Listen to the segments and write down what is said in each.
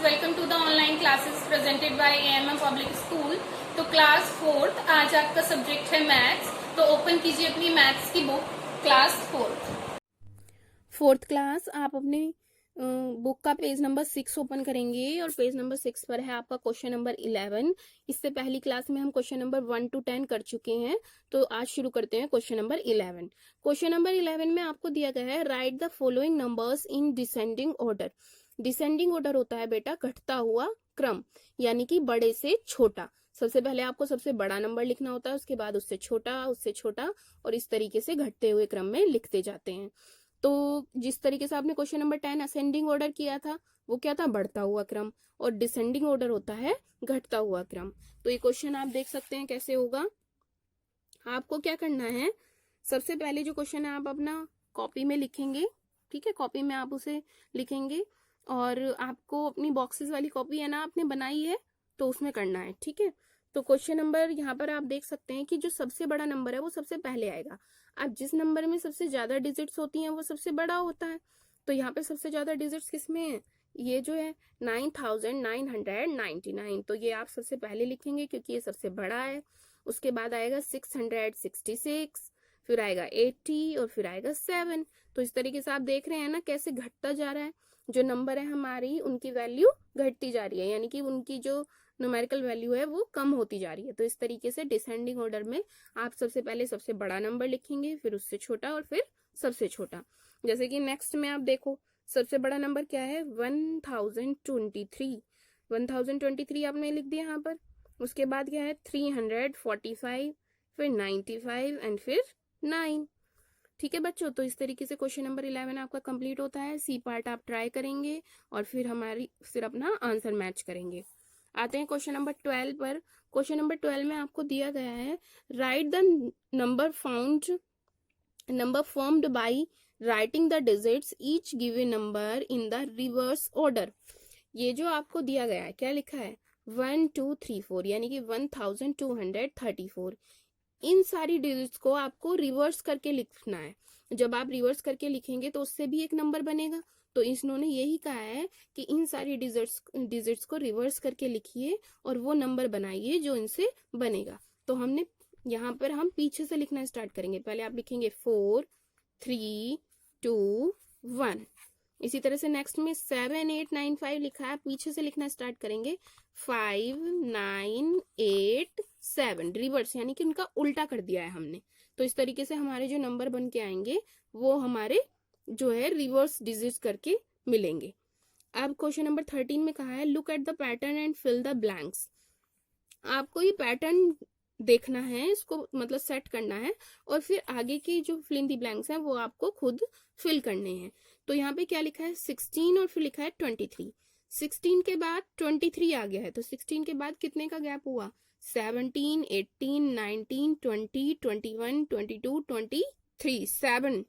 Welcome to the online classes presented by AMM public school. तो class fourth, आज आपका subject है maths. तो ओपन कीजिए अपनी मैथ्स की बुक, क्लास फोर्थ क्लास। आप अपनी बुक का पेज नंबर 6 ओपन करेंगे और पेज नंबर 6 पर है आपका क्वेश्चन नंबर 11। इससे पहली क्लास में हम क्वेश्चन नंबर 1 to 10 कर चुके हैं, तो आज शुरू करते हैं क्वेश्चन नंबर 11। क्वेश्चन नंबर 11 में आपको दिया गया है right the following numbers in descending order. Descending order होता है बेटा घटता हुआ क्रम, यानी कि बड़े से छोटा। सबसे पहले आपको सबसे बड़ा नंबर लिखना होता है, उसके बाद उससे छोटा और इस तरीके से घटते हुए क्रम में लिखते जाते हैं। तो जिस तरीके से आपने क्वेश्चन नंबर 10 असेंडिंग ऑर्डर किया था, वो क्या था, बढ़ता हुआ क्रम, और डिसेंडिंग ऑर्डर होता है घटता हुआ क्रम। तो ये क्वेश्चन आप देख सकते हैं कैसे होगा। आपको क्या करना है, सबसे पहले जो क्वेश्चन है आप अपना कॉपी में लिखेंगे, ठीक है, कॉपी में आप उसे लिखेंगे और आपको अपनी बॉक्सेस वाली कॉपी है ना आपने बनाई है, तो उसमें करना है, ठीक है। तो क्वेश्चन नंबर यहाँ पर आप देख सकते हैं कि जो सबसे बड़ा नंबर है वो सबसे पहले आएगा। अब जिस नंबर में सबसे ज्यादा डिजिट्स होती हैं वो सबसे बड़ा होता है, तो यहाँ पे सबसे ज्यादा डिजिट्स किसमें है, ये जो है 9999, तो ये आप सबसे पहले लिखेंगे क्योंकि ये सबसे बड़ा है। उसके बाद आएगा 666, फिर आएगा 80 और फिर आएगा 7। तो इस तरीके से आप देख रहे हैं ना कैसे घटता जा रहा है, जो नंबर है हमारी उनकी वैल्यू घटती जा रही है, यानी कि उनकी जो न्यूमेरिकल वैल्यू है वो कम होती जा रही है। तो इस तरीके से डिसेंडिंग ऑर्डर में आप सबसे पहले सबसे बड़ा नंबर लिखेंगे, फिर उससे छोटा और फिर सबसे छोटा। जैसे कि नेक्स्ट में आप देखो सबसे बड़ा नंबर क्या है, 1023। 1023 आपने लिख दिया यहाँ पर। उसके बाद क्या है 345, फिर 95 एंड फिर 9। ठीक है बच्चों, तो इस तरीके से क्वेश्चन नंबर 11 आपका कंप्लीट होता है। सी पार्ट आप ट्राई करेंगे और फिर अपना आंसर मैच करेंगे। आते हैं क्वेश्चन नंबर 12 पर। क्वेश्चन नंबर 12 में आपको दिया गया है right the number formed by writing the digits each given number in the reverse order. ये जो आपको दिया गया है क्या लिखा है 1 2 3 4, यानी कि 1234। इन सारी डिजिट्स को आपको रिवर्स करके लिखना है। जब आप रिवर्स करके लिखेंगे तो उससे भी एक नंबर बनेगा। तो इन्होंने यही कहा है कि इन सारी डिजिट्स को रिवर्स करके लिखिए और वो नंबर बनाइए जो इनसे बनेगा। तो हमने यहाँ पर हम पीछे से लिखना स्टार्ट करेंगे। पहले आप लिखेंगे 4 3 2 1। इसी तरह से नेक्स्ट में 7 8 9 5 लिखा है, पीछे से लिखना स्टार्ट करेंगे 5 9 8 7, रिवर्स, यानी कि उनका उल्टा कर दिया है हमने। तो इस तरीके से हमारे जो नंबर बन के आएंगे वो हमारे जो है रिवर्स डिजिट्स करके मिलेंगे। अब क्वेश्चन नंबर 13 में कहा है look at the pattern and fill the blanks. आपको ये पैटर्न देखना है, इसको मतलब सेट करना है और फिर आगे की जो फिल इन द ब्लैंक्स हैं वो आपको खुद फिल करने हैं। तो यहाँ पे क्या लिखा है 16 और फिर लिखा है 23। 16 के बाद 23 आ गया है, तो 16 के बाद कितने का गैप हुआ 17 18 19 20 21 22 23,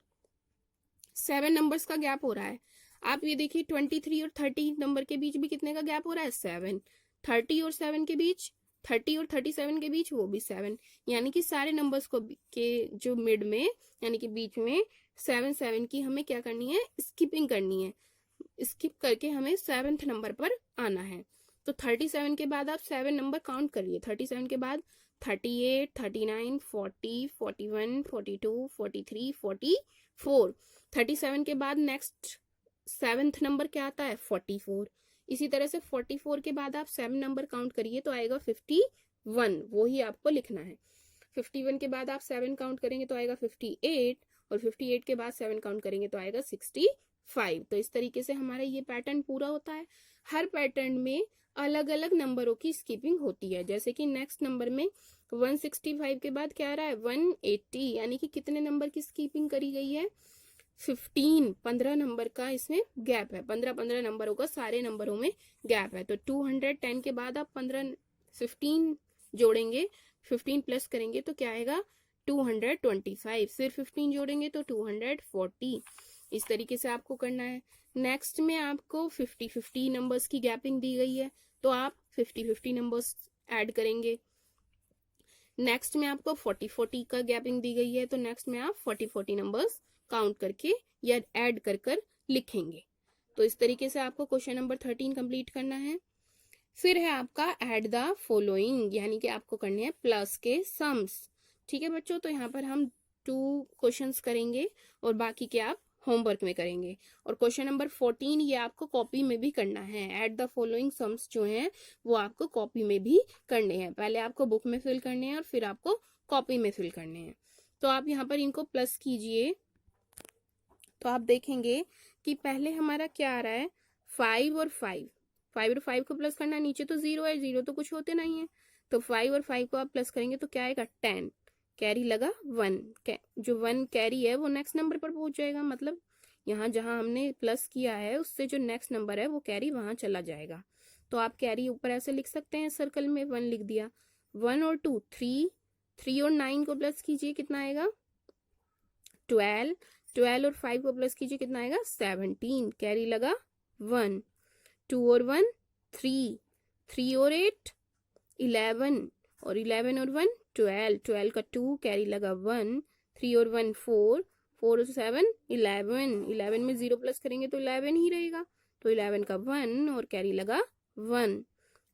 7 नंबर्स का गैप हो रहा है। आप ये देखिए 23 और 30 नंबर के बीच भी कितने का गैप हो रहा है 7। 30 और 7 के बीच, 30 और 37 के बीच वो भी 7, यानी कि सारे नंबर्स को के जो मिड में यानी कि बीच में 7 की हमें क्या करनी है, स्किपिंग करनी है। स्किप करके हमें 7th नंबर पर आना है। तो 37 के बाद आप 7 नंबर काउंट करिए। 37 के बाद 38 39 40 41 42 43 44। 37 के बाद नेक्स्ट 7th नंबर क्या आता है 44। इसी तरह से 44 के बाद आप 7 नंबर काउंट करिए तो आएगा 51, वो ही आपको लिखना है। 51 के बाद आप 7 काउंट करेंगे तो आएगा 58 और 58 के बाद 7 काउंट करेंगे तो आएगा 65। तो इस तरीके से हमारा ये पैटर्न पूरा होता है। हर पैटर्न में अलग अलग नंबरों की स्किपिंग होती है। जैसे कि नेक्स्ट नंबर में 165 के बाद क्या आ रहा है 180, यानी कि कितने नंबर की स्किपिंग करी गई है 15 नंबर का इसमें गैप है। 15 नंबरों का सारे नंबरों में गैप है। तो 210 के बाद आप 15 जोड़ेंगे, 15 प्लस करेंगे तो क्या आएगा 225, फिर 15 जोड़ेंगे तो 240। इस तरीके से आपको करना है। नेक्स्ट में आपको 50 नंबर्स की गैपिंग दी गई है, तो आप 50 नंबर्स ऐड करेंगे। नेक्स्ट में आपको 40 का गैपिंग दी गई है, तो नेक्स्ट में आप 40 नंबर्स काउंट करके या ऐड कर लिखेंगे। तो इस तरीके से आपको क्वेश्चन नंबर 13 कंप्लीट करना है। फिर है आपका ऐड द फॉलोइंग, यानी कि आपको करने हैं प्लस के सम्स। ठीक है बच्चों, तो यहाँ पर हम 2 क्वेश्चंस करेंगे और बाकी के आप होमवर्क में करेंगे। और क्वेश्चन नंबर 14 ये आपको कॉपी में भी करना है। ऐड द फॉलोइंग सम्स जो हैं वो आपको कॉपी में भी करने हैं। पहले आपको बुक में फिल करने हैं और फिर आपको कॉपी में फिल करने हैं। तो आप यहाँ पर इनको प्लस कीजिए, तो आप देखेंगे कि पहले हमारा क्या आ रहा है, 5 और 5, 5 और 5 को प्लस करना, नीचे तो 0 है, 0 तो कुछ होते नहीं है, तो 5 और 5 को आप प्लस करेंगे तो क्या आएगा 10, कैरी लगा 1, जो 1 कैरी है वो नेक्स्ट नंबर पर पहुंच जाएगा, मतलब यहाँ जहां हमने प्लस किया है उससे जो नेक्स्ट नंबर है वो कैरी वहां चला जाएगा। तो आप कैरी ऊपर ऐसे लिख सकते हैं, सर्कल में 1 लिख दिया। 1 और 2 3, 3 और 9 को प्लस कीजिए, कितना आएगा 12, 12 और 5 को प्लस कीजिए, कितना आएगा 17, कैरी लगा 1, 2 और 1 3, 3 और 8 11, और 11 और 1 12, 12 का 2 कैरी लगा 1, 3 और 1 4, 4 और 7 11, 11 में 0 प्लस करेंगे तो 11 ही रहेगा, तो 11 का 1 और कैरी लगा 1,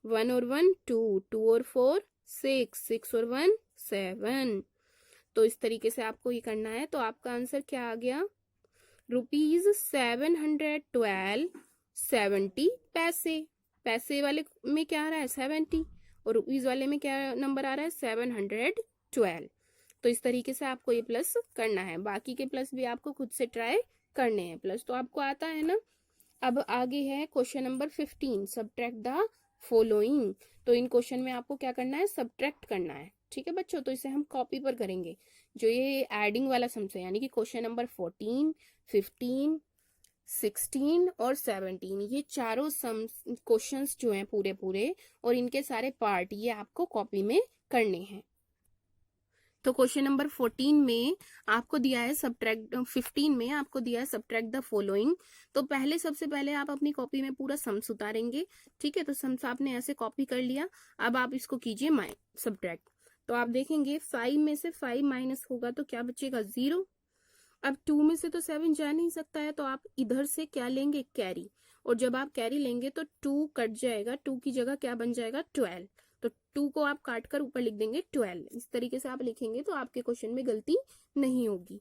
1 और 1 2, 2 और 4 6, 6 और 1 7। तो इस तरीके से आपको ये करना है। तो आपका आंसर क्या आ गया, ₹712 70 पैसे। पैसे वाले में क्या आ रहा है 70, और रुपीज वाले में क्या नंबर आ रहा है 712। तो इस तरीके से आपको ये प्लस करना है। बाकी के प्लस भी आपको खुद से ट्राई करने हैं। प्लस तो आपको आता है ना। अब आगे है question number 15, subtract the following. तो इन क्वेश्चन में आपको क्या करना है, सब्ट्रैक्ट करना है। ठीक है बच्चों, तो इसे हम कॉपी पर करेंगे। जो ये एडिंग वाला सम्स है, यानी कि क्वेश्चन नंबर 14, 15, 16 और 17, ये चारों सम्स क्वेश्चंस जो हैं पूरे पूरे और इनके सारे पार्ट ये आपको कॉपी में करने हैं। तो क्वेश्चन नंबर 14 में आपको दिया है सब्ट्रैक्ट, 15 में आपको दिया है सब्ट्रैक्ट द फॉलोइंग। तो पहले सबसे पहले आप अपनी कॉपी में पूरा सम्स उतारेंगे। ठीक है, तो सम्स आपने ऐसे कॉपी कर लिया। अब आप इसको कीजिए सब्ट्रैक्ट। तो आप देखेंगे 5 में से 5 माइनस होगा तो क्या बचेगा 0। अब 2 में से तो 7 जा नहीं सकता है, तो आप इधर से क्या लेंगे, कैरी। और जब आप कैरी लेंगे तो 2 कट जाएगा, 2 की जगह क्या बन जाएगा 12। तो 2 को आप काट कर ऊपर लिख देंगे 12। इस तरीके से आप लिखेंगे तो आपके क्वेश्चन में गलती नहीं होगी।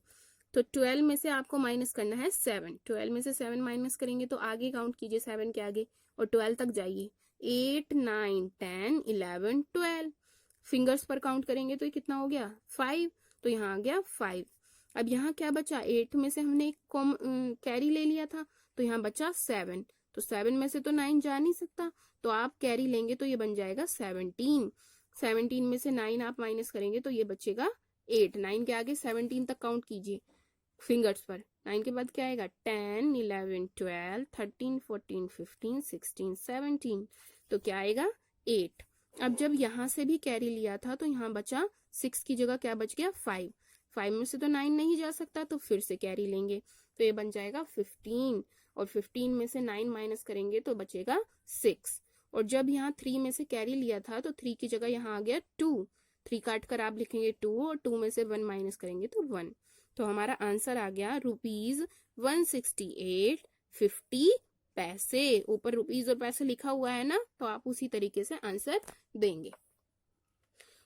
तो 12 में से आपको माइनस करना है 7। 12 में से 7 माइनस करेंगे तो आगे काउंट कीजिए 7 के आगे और 12 तक जाइए। 8 9 10 11 12, फिंगर्स पर काउंट करेंगे तो ये कितना हो गया 5। तो यहाँ आ गया 5। अब यहाँ क्या बचा, 8 में से हमने एक कैरी ले लिया था तो यहाँ बचा 7। तो 7 में से तो 9 जा नहीं सकता, तो आप कैरी लेंगे तो ये बन जाएगा 17। 17 में से 9 आप माइनस करेंगे तो ये बचेगा 8। 9 के आगे 17 तक काउंट कीजिए फिंगर्स पर। 9 के बाद क्या आएगा 10 11 12 13 14 15 16 17। तो क्या आएगा 8। अब जब यहाँ से भी कैरी लिया था तो यहाँ बचा 6 की जगह क्या बच गया 5। 5 में से तो 9 नहीं जा सकता, तो फिर से कैरी लेंगे तो ये बन जाएगा 15। और 15 में से 9 माइनस करेंगे तो बचेगा 6। और जब यहाँ 3 में से कैरी लिया था तो 3 की जगह यहाँ आ गया 2। 3 काट कर आप लिखेंगे 2 और 2 में से 1 माइनस करेंगे तो 1। तो हमारा आंसर आ गया ₹168.50 पैसे। ऊपर रुपीज और पैसे लिखा हुआ है ना, तो आप उसी तरीके से आंसर देंगे।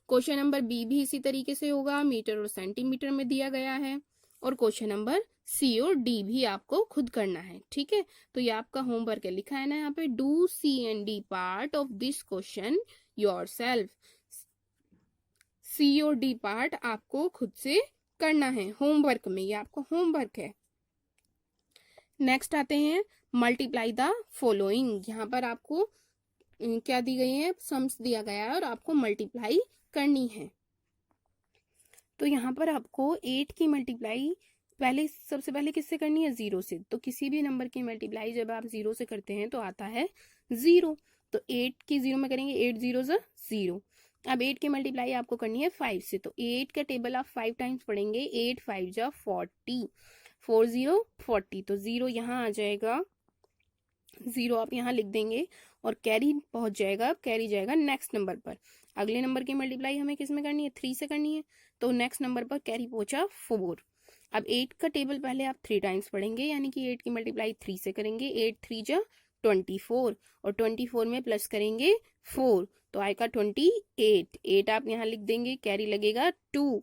क्वेश्चन नंबर बी भी इसी तरीके से होगा, मीटर और सेंटीमीटर में दिया गया है। और क्वेश्चन नंबर सी और डी भी आपको खुद करना है। ठीक है, तो ये आपका होमवर्क है, लिखा है ना यहाँ पे, do C and D part of this question yourself. C और डी पार्ट आपको खुद से करना है होमवर्क में, ये आपको होमवर्क है। नेक्स्ट आते हैं मल्टीप्लाई द फॉलोइंग। यहाँ पर आपको क्या दी गई है, सम्स दिया गया है और आपको मल्टीप्लाई करनी है। तो यहाँ पर आपको 8 की मल्टीप्लाई पहले सबसे पहले किससे करनी है, 0 से। तो किसी भी नंबर की मल्टीप्लाई जब आप 0 से करते हैं तो आता है 0। तो 8 की 0 में करेंगे, 8 0 0। अब 8 की मल्टीप्लाई आपको करनी है 5 से। तो 8 का टेबल आप 5 टाइम्स पढ़ेंगे, 8 5 जा 40, 4 0 40। तो 0 यहाँ आ जाएगा, 0 आप यहाँ लिख देंगे और कैरी पहुंच जाएगा। कैरी जाएगा नेक्स्ट नंबर पर। अगले नंबर की मल्टीप्लाई हमें किस में करनी है, 3 से करनी है। तो नेक्स्ट नंबर पर कैरी पहुंचा 4। अब 8 का टेबल पहले आप 3 टाइम्स पढ़ेंगे, यानी कि 8 की मल्टीप्लाई 3 से करेंगे, 8 3 जा 24 और 24 में प्लस करेंगे 4 तो आएगा 28। 8 आप यहाँ लिख देंगे, कैरी लगेगा 2।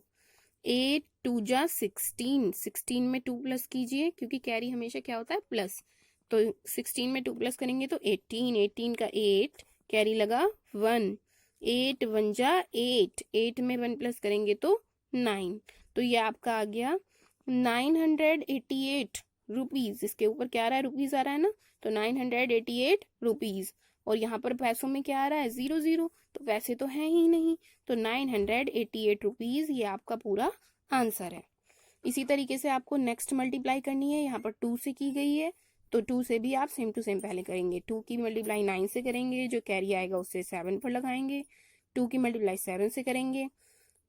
8 2 जा 16, 16 में 2 प्लस कीजिए क्योंकि कैरी हमेशा क्या होता है प्लस, तो 16 में 2 प्लस करेंगे तो 18, 18 का 8 कैरी लगा 1, 8 1 जा 8, 8 में 1 प्लस करेंगे तो 9, तो ये आपका आ गया 988 रुपीज। इसके ऊपर क्या आ रहा है, रुपीज आ रहा है ना, तो 988 रुपीज। और यहाँ पर पैसों में क्या आ रहा है, 0 0, तो पैसे तो है ही नहीं, तो 988 रुपीज ये आपका पूरा आंसर है। इसी तरीके से आपको नेक्स्ट मल्टीप्लाई करनी है, यहाँ पर 2 से की गई है तो 2 से भी आप सेम टू सेम पहले करेंगे। 2 की मल्टीप्लाई 9 से करेंगे, जो कैरी आएगा उसे 7 पर लगाएंगे। 2 की मल्टीप्लाई 7 से करेंगे,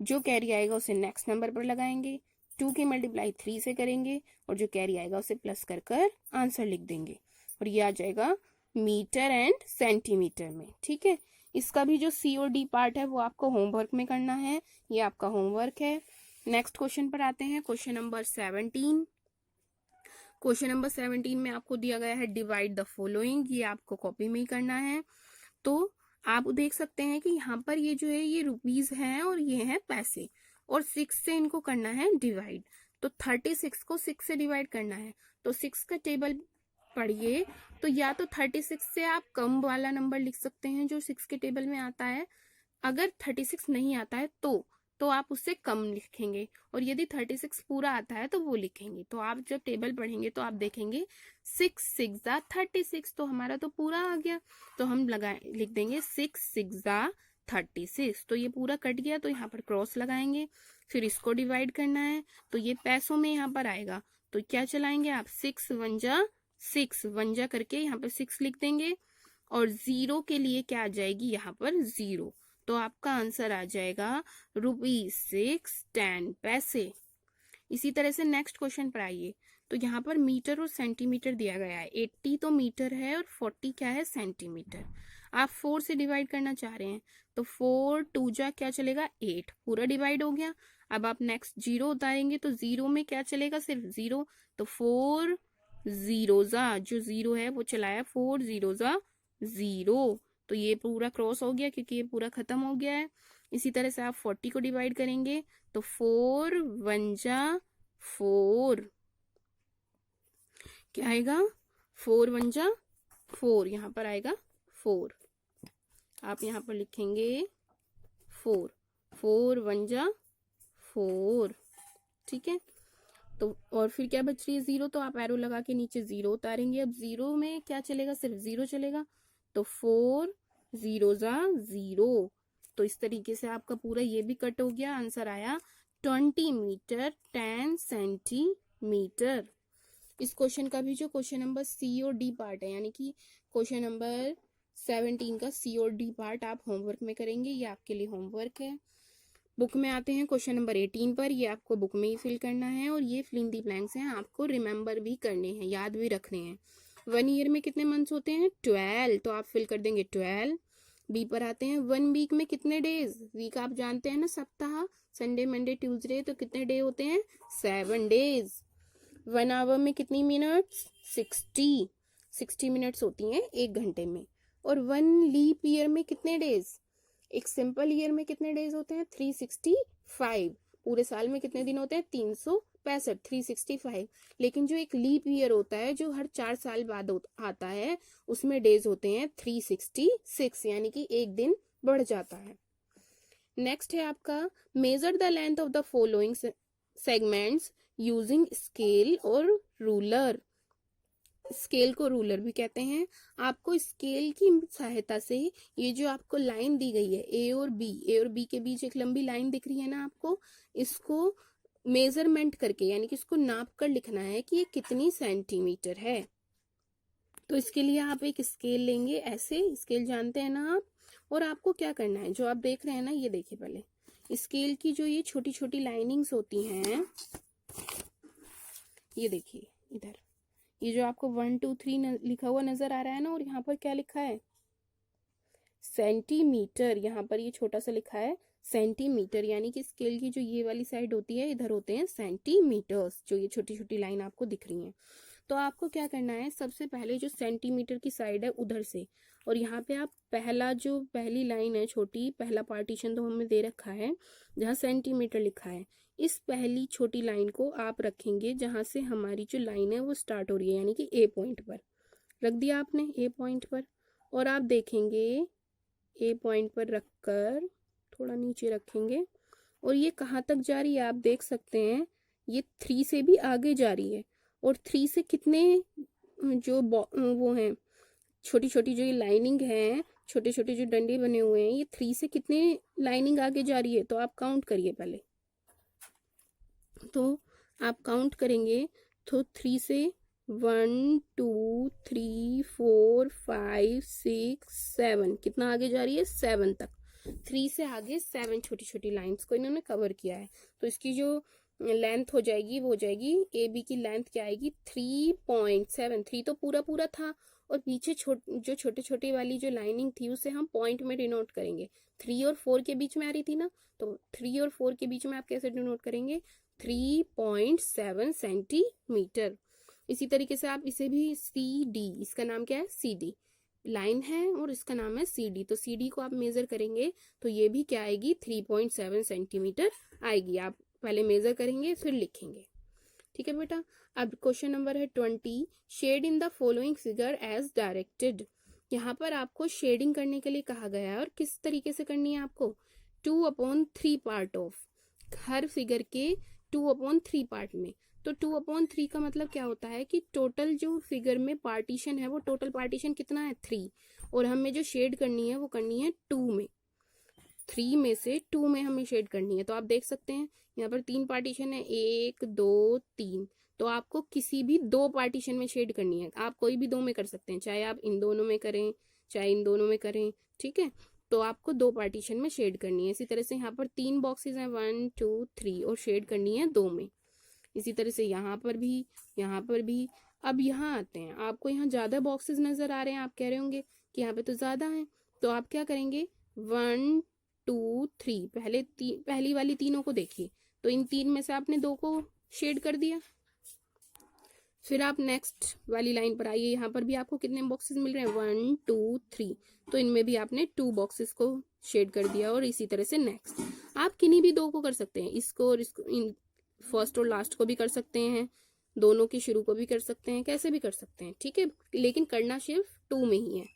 जो कैरी आएगा उसे नेक्स्ट नंबर पर लगाएंगे। 2 की मल्टीप्लाई 3 से करेंगे और जो कैरी आएगा उसे प्लस कर कर आंसर लिख देंगे और ये आ जाएगा मीटर एंड सेंटीमीटर में। ठीक है, इसका भी जो सी और डी पार्ट है वो आपको होमवर्क में करना है, ये आपका होमवर्क है। नेक्स्ट क्वेश्चन पर आते हैं, क्वेश्चन नंबर 17। क्वेश्चन नंबर 17 में आपको दिया गया है डिवाइड द फॉलोइंग, ये आपको कॉपी में ही करना है। तो आप देख सकते हैं कि यहाँ पर ये जो है ये रुपीज हैं और ये हैं पैसे, और 6 से इनको करना है डिवाइड। तो 36 को 6 से डिवाइड करना है, तो 6 का टेबल पढ़िए, तो या तो 36 से आप कम वाला नंबर लिख सकते हैं जो 6 के टेबल में आता है, अगर 36 नहीं आता है तो आप उससे कम लिखेंगे, और यदि 36 पूरा आता है तो वो लिखेंगे। तो आप जब टेबल पढ़ेंगे तो आप देखेंगे 6 6 जा 36, तो हमारा तो पूरा आ गया, तो हम लिख देंगे 6 6 जा 36, तो ये पूरा कट गया, तो यहाँ पर क्रॉस लगाएंगे। फिर इसको डिवाइड करना है, तो ये पैसों में यहाँ पर आएगा, तो क्या चलाएंगे आप, 6 1 जा 6, 1 जा करके यहाँ पर 6 लिख देंगे, और 0 के लिए क्या आ जाएगी यहाँ पर 0, तो आपका आंसर आ जाएगा ₹6 10 इसी तरह से नेक्स्ट क्वेश्चन पर आइए, तो यहाँ पर मीटर और सेंटीमीटर दिया गया है। 80 तो मीटर है और 40 क्या है, सेंटीमीटर। आप 4 से डिवाइड करना चाह रहे हैं, तो 4 2 जा क्या चलेगा 8, पूरा डिवाइड हो गया। अब आप नेक्स्ट 0 उतारेंगे तो 0 में क्या चलेगा, सिर्फ 0, तो 4 0 जा, जो 0 है वो चलाया, 4 0 जा 0, तो ये पूरा क्रॉस हो गया क्योंकि ये पूरा खत्म हो गया है। इसी तरह से आप 40 को डिवाइड करेंगे, तो 4 1 जा 4, क्या आएगा, 4 1 जा 4, यहाँ पर आएगा 4, आप यहाँ पर लिखेंगे 4, 4 1 जा 4, ठीक है। तो और फिर क्या बच रही है, 0, तो आप एरो लगा के नीचे 0 उतारेंगे। अब 0 में क्या चलेगा, सिर्फ 0 चलेगा, तो 4 0 जा 0, तो इस तरीके से आपका पूरा ये भी कट हो गया। आंसर आया 20 मीटर 10 सेंटीमीटर। इस क्वेश्चन का भी जो क्वेश्चन नंबर सी और डी पार्ट है, यानी कि क्वेश्चन नंबर 17 का सी और डी पार्ट आप होमवर्क में करेंगे, ये आपके लिए होमवर्क है। बुक में आते हैं क्वेश्चन नंबर 18 पर, ये आपको बुक में ही फिल करना है, और ये फिल इन दी ब्लैंक्स हैं, आपको रिमेंबर भी करने हैं, याद भी रखने हैं। 1 ईयर में कितने मंथ्स होते हैं, 12, तो आप फिल कर देंगे 12। बी पर आते हैं, 1 वीक में कितने डेज, वीक आप जानते हैं ना, सप्ताह, संडे मंडे ट्यूसडे, तो कितने डे होते हैं, 7 डेज। 1 आवर में कितनी मिनट्स, 60 मिनट्स होती हैं 1 घंटे में। और 1 लीप ईयर में कितने डेज, एक सिंपल ईयर में कितने डेज होते हैं, 365, पूरे साल में कितने दिन होते हैं, 365, 365। लेकिन जो एक लीप ईयर होता है जो हर 4 साल बाद आता है, उसमें डेज होते हैं 366, यानी कि एक दिन बढ़ जाता है। नेक्स्ट है आपका measure the length of the following segments using scale और रूलर। स्केल को रूलर भी कहते हैं। आपको स्केल की सहायता से ये जो आपको लाइन दी गई है ए और बी के बीच एक लंबी लाइन दिख रही है ना आपको, इसको मेजरमेंट करके यानी कि इसको नाप कर लिखना है कि ये कितनी सेंटीमीटर है। तो इसके लिए आप एक स्केल लेंगे, ऐसे स्केल जानते हैं ना आप, और आपको क्या करना है, जो आप देख रहे हैं ना, ये देखिए पहले स्केल की जो ये छोटी छोटी लाइनिंग्स होती हैं, ये देखिए इधर, ये जो आपको 1 2 3 लिखा हुआ नजर आ रहा है ना, और यहाँ पर क्या लिखा है, सेंटीमीटर, यहाँ पर ये छोटा सा लिखा है सेंटीमीटर, यानी कि स्केल की जो ये वाली साइड होती है इधर होते हैं सेंटीमीटर्स, जो ये छोटी छोटी लाइन आपको दिख रही हैं। तो आपको क्या करना है, सबसे पहले जो सेंटीमीटर की साइड है उधर से, और यहाँ पे आप पहली लाइन है छोटी, पहला पार्टीशन तो हमें दे रखा है जहाँ सेंटीमीटर लिखा है, इस पहली छोटी लाइन को आप रखेंगे जहाँ से हमारी जो लाइन है वो स्टार्ट हो रही है, यानी कि ए पॉइंट पर रख दिया आपने, ए पॉइंट पर। और आप देखेंगे ए पॉइंट पर रखकर थोड़ा नीचे रखेंगे, और ये कहाँ तक जा रही है आप देख सकते हैं, ये 3 से भी आगे जा रही है। और 3 से कितने जो वो हैं छोटी छोटी जो ये लाइनिंग है, छोटे छोटे जो डंडे बने हुए हैं, ये 3 से कितने लाइनिंग आगे जा रही है, तो आप काउंट करिए पहले। तो आप काउंट करेंगे तो 3 से 1 2 3 4 5 6 7 कितना आगे जा रही है, 7 तक। 3 से आगे 7 छोटी छोटी लाइंस को इन्होंने कवर किया है। तो इसकी जो लेंथ हो जाएगी वो हो जाएगी, ए बी की लेंथ क्या आएगी, 3.7। 3 तो पूरा पूरा था, और पीछे जो छोटे छोटे वाली जो लाइनिंग थी उसे हम पॉइंट में डिनोट करेंगे। 3 और 4 के बीच में आ रही थी ना, तो 3 और 4 के बीच में आप कैसे डिनोट करेंगे, 3.7 सेंटीमीटर। इसी तरीके से आप इसे भी सी डी, इसका नाम क्या है, सी डी लाइन है और इसका नाम है सी डी, तो सी डी को आप मेजर करेंगे तो ये भी क्या आएगी, 3.7 सेंटीमीटर आएगी। आप पहले मेजर करेंगे फिर लिखेंगे, ठीक है बेटा। अब क्वेश्चन नंबर है 20, shade in the following figure as directed. यहाँ पर आपको शेडिंग करने के लिए कहा गया है, और किस तरीके से करनी है आपको, 2/3 पार्ट ऑफ, हर फिगर के 2/3 पार्ट में। तो 2/3 का मतलब क्या होता है कि टोटल जो फिगर में पार्टीशन है वो टोटल पार्टीशन कितना है, 3, और हमें जो शेड करनी है वो करनी है 2 में, 3 में से 2 में हमें शेड करनी है। तो आप देख सकते हैं यहाँ पर 3 पार्टीशन है, 1 2 3, तो आपको किसी भी 2 पार्टीशन में शेड करनी है। आप कोई भी 2 में कर सकते हैं, चाहे आप इन दोनों में करें चाहे इन दोनों में करें, ठीक है। तो आपको 2 पार्टीशन में शेड करनी है। इसी तरह से यहाँ पर 3 बॉक्सेस हैं, 1 2 3, और शेड करनी है 2 में। इसी तरह से यहाँ पर भी, यहाँ पर भी। अब यहाँ आते हैं, आपको यहाँ ज्यादा बॉक्सेस नजर आ रहे हैं, आप कह रहे होंगे कि यहाँ पे तो ज्यादा है, तो आप क्या करेंगे, 1 2 3, पहली वाली तीनों को देखिए, तो इन 3 में से आपने 2 को शेड कर दिया। फिर आप नेक्स्ट वाली लाइन पर आइए, यहाँ पर भी आपको कितने बॉक्सेस मिल रहे हैं, 1 2 3, तो इनमें भी आपने 2 बॉक्सेस को शेड कर दिया। और इसी तरह से नेक्स्ट आप किन्हीं भी 2 को कर सकते हैं, इसको और इसको, इन फर्स्ट और लास्ट को भी कर सकते हैं, दोनों के शुरू को भी कर सकते हैं, कैसे भी कर सकते हैं, ठीक है, लेकिन करना सिर्फ 2 में ही है।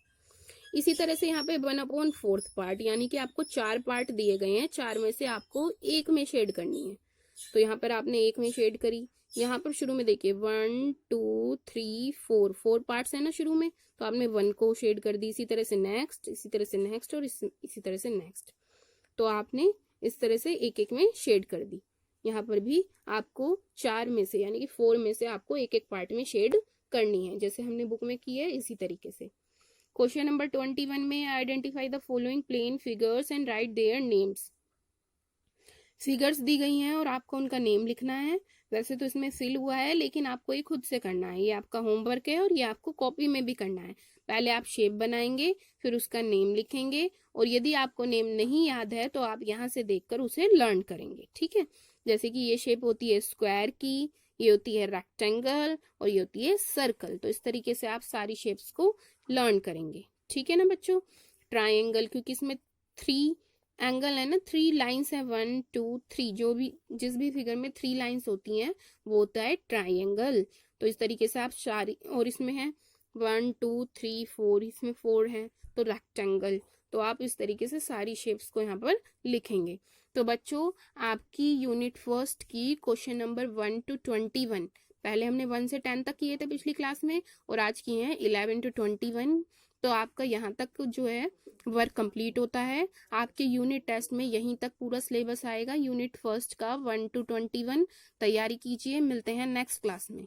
इसी तरह से यहाँ पे 1/4 पार्ट, यानी कि आपको 4 पार्ट दिए गए हैं, 4 में से आपको 1 में शेड करनी है। तो यहाँ पर आपने 1 में शेड करी। यहाँ पर शुरू में देखिए 1 2 3 4 पार्ट्स है ना शुरू में, तो आपने 1 को शेड कर दी। इसी तरह से नेक्स्ट, इसी तरह से नेक्स्ट, और इसी तरह से नेक्स्ट, तो आपने इस तरह से एक एक में शेड कर दी। यहाँ पर भी आपको 4 में से, यानी कि 4 में से आपको एक एक पार्ट में शेड करनी है, जैसे हमने बुक में की है इसी तरीके से। क्वेश्चन नंबर 21 में, identify the following plane figures and write their names. Figures दी गई हैं और आपको उनका नेम लिखना है। वैसे तो इसमें फिल हुआ है, लेकिन आपको ये खुद से करना है, ये आपका होमवर्क है और ये आपको कॉपी में भी करना है। पहले आप शेप बनाएंगे, फिर उसका नेम लिखेंगे, और यदि आपको नेम नहीं याद है तो आप यहाँ से देखकर उसे लर्न करेंगे, ठीक है। जैसे कि ये शेप होती है स्क्वायर की, ये होती है रेक्टेंगल, और ये होती है सर्कल। तो इस तरीके से आप सारी शेप्स को लर्न करेंगे, ठीक है ना बच्चों। ट्राइंगल, क्योंकि इसमें 3 एंगल है ना, 3 लाइंस है, 1 2 3, जो भी जिस भी फिगर में 3 लाइंस होती हैं वो होता है ट्राइंगल। तो इस तरीके से आप सारी, और इसमें है 1 2 3 4, इसमें 4 है, तो रेक्टेंगल। तो आप इस तरीके से सारी शेप्स को यहाँ पर लिखेंगे। तो बच्चों, आपकी यूनिट 1 की क्वेश्चन नंबर 1 to 21, पहले हमने 1 से 10 तक किए थे पिछली क्लास में, और आज किए हैं 11 to 21। तो आपका यहाँ तक जो है वर्क कंप्लीट होता है। आपके यूनिट टेस्ट में यहीं तक पूरा सिलेबस आएगा यूनिट 1 का 1 to 21। तैयारी कीजिए, मिलते हैं नेक्स्ट क्लास में।